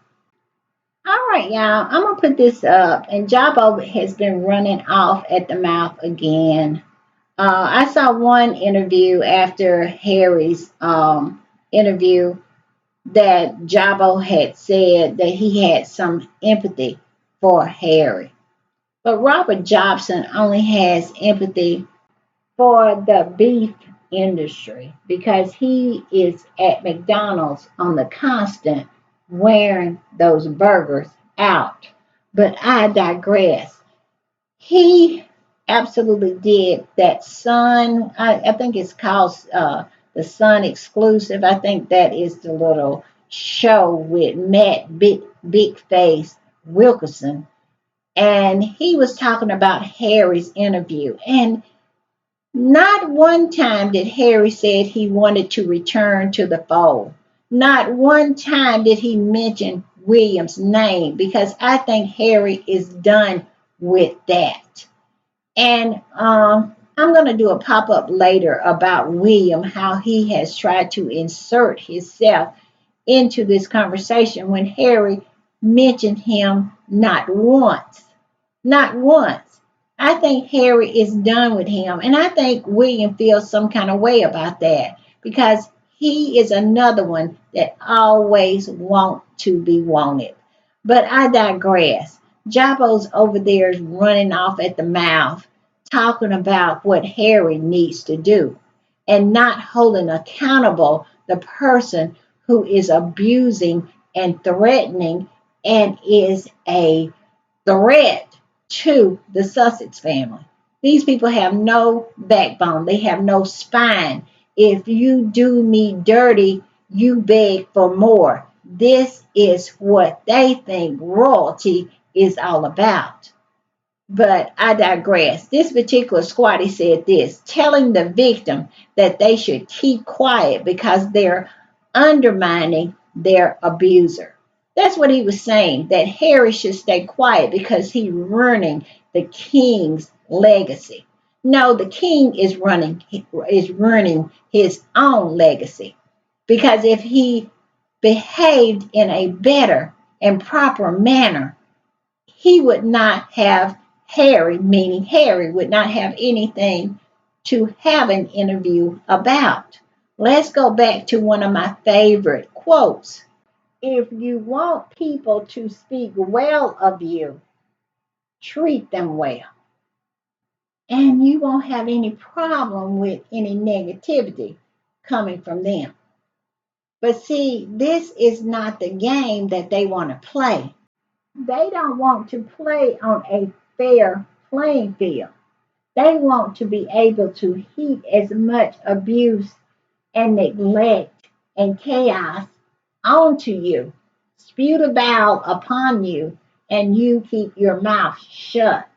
B: All right, y'all. I'm going to put this up. And Jabo has been running off at the mouth again. I saw one interview after Harry's interview that Jabo had said that he had some empathy for Harry. But Robert Jobson only has empathy for the beef industry because he is at McDonald's on the constant wearing those burgers out. But I digress. He absolutely did that Sun. I think it's called the Sun Exclusive. I think that is the little show with Matt Big Face Wilkerson, and he was talking about Harry's interview, and Not one time did Harry say he wanted to return to the fold. Not one time did he mention William's name because I think Harry is done with that. And I'm going to do a pop up later about William, how he has tried to insert himself into this conversation when Harry mentioned him not once. Not once. I think Harry is done with him. And I think William feels some kind of way about that because he is another one that always wants to be wanted. But I digress. Jabbo's over there is running off at the mouth, talking about what Harry needs to do and not holding accountable the person who is abusing and threatening and is a threat to the Sussex family. These people have no backbone, they have no spine. If you do me dirty, you beg for more. This is what they think royalty is all about. But I digress. This particular squatty said this, telling the victim that they should keep quiet because they're undermining their abuser. That's what he was saying, that Harry should stay quiet because he's ruining the king's legacy. No, the king is ruining his own legacy. Because if he behaved in a better and proper manner, he would not have Harry, meaning Harry would not have anything to have an interview about. Let's go back to one of my favorite quotes. If you want people to speak well of you, treat them well. And you won't have any problem with any negativity coming from them. But see, this is not the game that they want to play. They don't want to play on a fair playing field. They want to be able to heap as much abuse and neglect and chaos onto you, spewed about upon you, and you keep your mouth shut.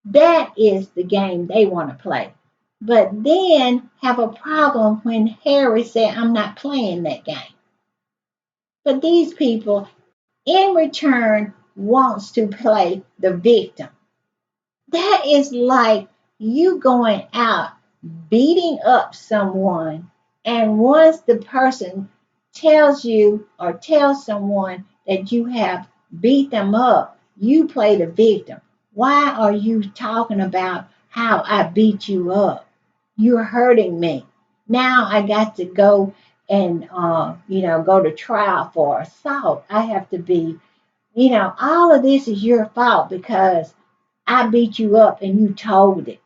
B: That is the game they want to play. But then have a problem when Harry said, I'm not playing that game. But these people in return wants to play the victim. That is like you going out beating up someone, and once the person tells you or tells someone that you have beat them up, you play the victim. Why are you talking about how I beat you up? You're hurting me. Now I got to go and go to trial for assault. I have to be, all of this is your fault because I beat you up and you told it.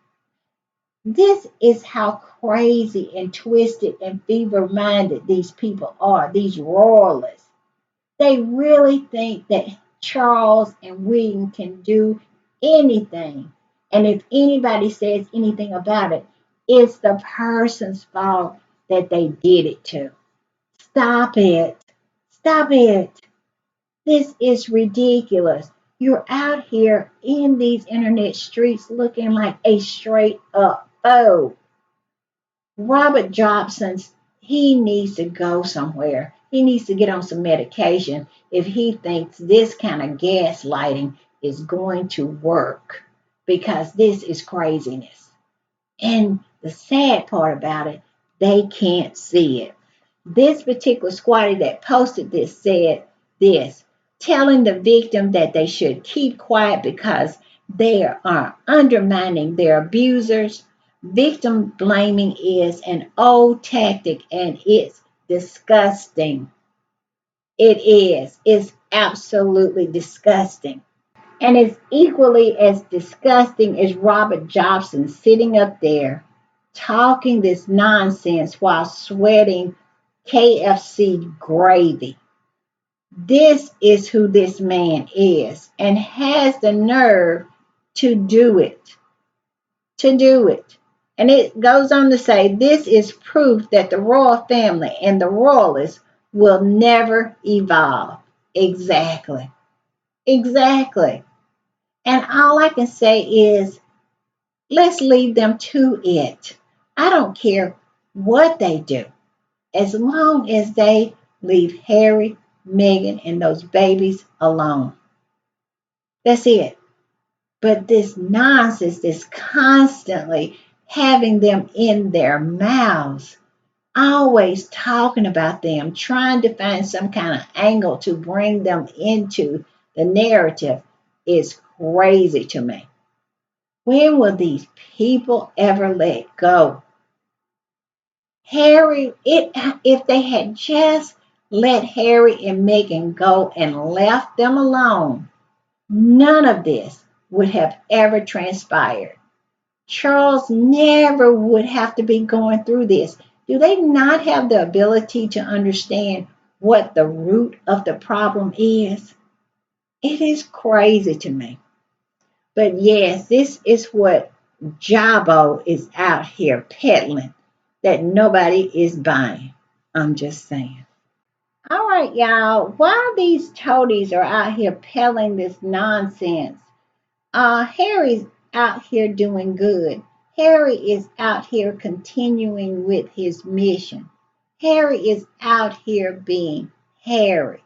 B: This is how crazy and twisted and feeble minded these people are, these royalists. They really think that Charles and William can do anything. And if anybody says anything about it, it's the person's fault that they did it to. Stop it. Stop it. This is ridiculous. You're out here in these internet streets looking like a straight up foe. Robert Jobson's he needs to go somewhere. He needs to get on some medication if he thinks this kind of gaslighting is going to work because this is craziness. And the sad part about it, they can't see it. This particular squatter that posted this said this, telling the victim that they should keep quiet because they are undermining their abusers. Victim blaming is an old tactic and it's disgusting. It is. It's absolutely disgusting. And it's equally as disgusting as Robert Jobson sitting up there talking this nonsense while sweating KFC gravy. This is who this man is and has the nerve to do it. To do it. And it goes on to say this is proof that the royal family and the royalists will never evolve. Exactly. Exactly. And all I can say is Let's leave them to it. I don't care what they do, as long as they leave Harry, Meghan, and those babies alone. That's it. But this nonsense, this constantly having them in their mouths, always talking about them, trying to find some kind of angle to bring them into the narrative is crazy to me. When will these people ever let go? If they had just let Harry and Meghan go and left them alone, none of this would have ever transpired. Charles never would have to be going through this. Do they not have the ability to understand what the root of the problem is? It is crazy to me. But yes, this is what Jabo is out here peddling that nobody is buying. I'm just saying. All right, y'all. While these toadies are out here peddling this nonsense, Harry's out here doing good. Harry is out here continuing with his mission. Harry is out here being Harry,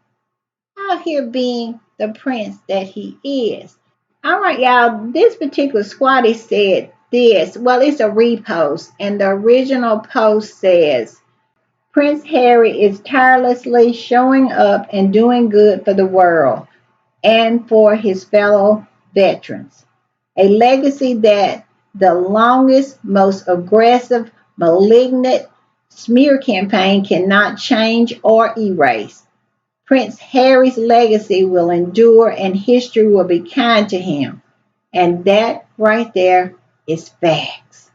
B: out here being the prince that he is. All right, y'all. This particular squatty said this. Well, it's a repost, and the original post says Prince Harry is tirelessly showing up and doing good for the world and for his fellow veterans. A legacy that the longest, most aggressive, malignant smear campaign cannot change or erase. Prince Harry's legacy will endure and history will be kind to him. And that right there is facts.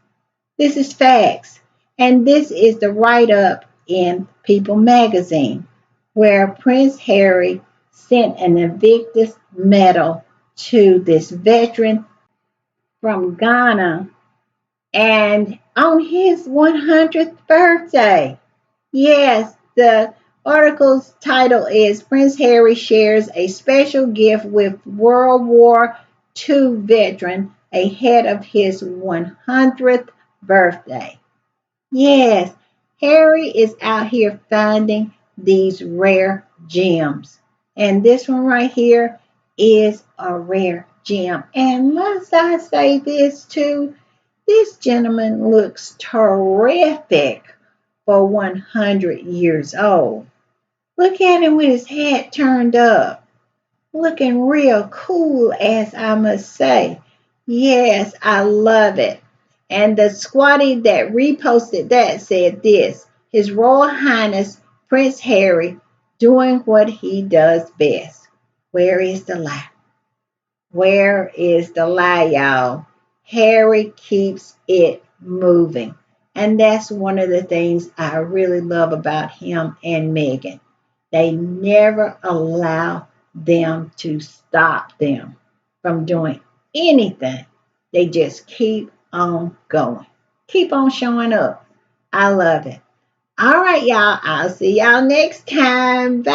B: This is facts. And this is the write up in People magazine, where Prince Harry sent an Invictus medal to this veteran from Ghana and on his 100th birthday. Yes, the article's title is Prince Harry shares a special gift with World War II veteran ahead of his 100th birthday. Yes, Harry is out here finding these rare gems. And this one right here is a rare gem. And must I say this too? This gentleman looks terrific for 100 years old. Look at him with his hat turned up, looking real cool, as I must say. Yes, I love it. And the squatty that reposted that said this His Royal Highness Prince Harry doing what he does best. Where is the lie? Where is the lie, y'all? Harry keeps it moving. And that's one of the things I really love about him and Meghan. They never allow them to stop them from doing anything. They just keep on going, keep on showing up. I love it. All right, y'all. I'll see y'all next time. Bye.